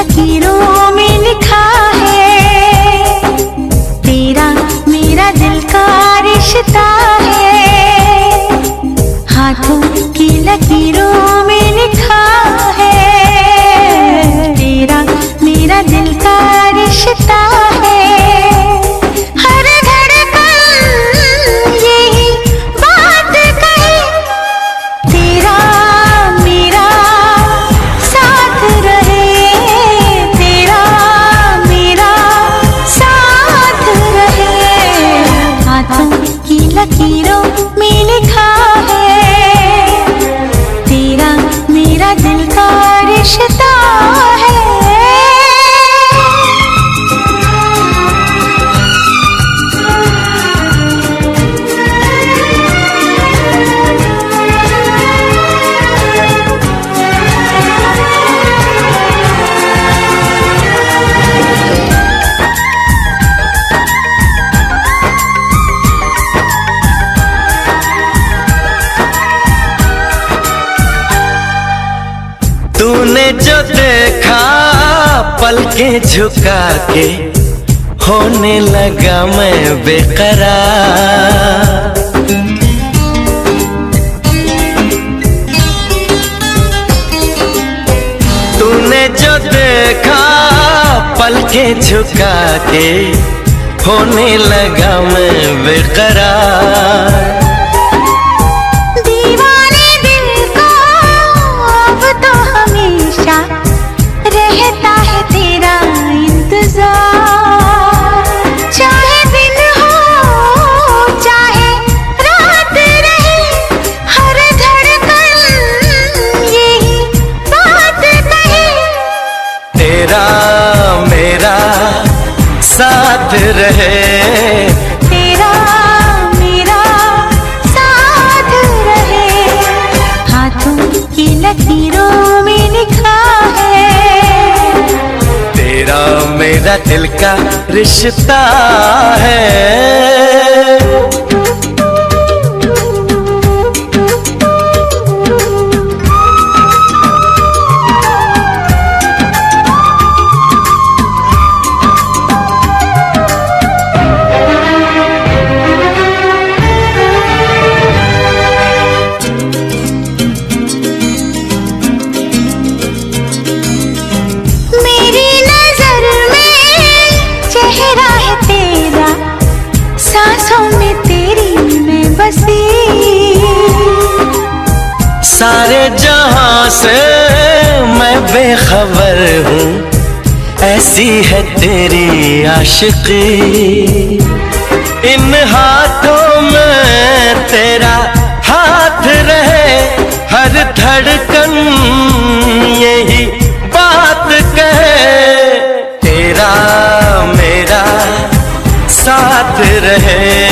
लकीरों में लिखा है, तेरा मेरा दिल का रिश्ता है। हाथों की लकीरों में लिखा है, तेरा मेरा दिल का रिश्ता है। लकीरों में लिखा है, तेरा मेरा दिल का रिश्ता है। तूने जो देखा पलकें झुका के, होने लगा मैं बेकरार। तूने जो देखा पलकें झुका के, होने लगा मैं बेकरार। रहता है तेरा इंतजार, चाहे दिन हो चाहे रात रहे, हर धड़कन यही बात कहे। तेरा मेरा साथ रहे, तेरा मेरा साथ रहे। हाथों की लकीरों में लिखा है, तेरा मेरा दिल का रिश्ता है। सांसों में तेरी मैं बसी, सारे जहां से मैं बेखबर हूँ, ऐसी है तेरी आशिकी। इन हाथों में तेरा हाथ रहे, हर धड़कन यही बात कहे। तेरा मेरा साथ रहे,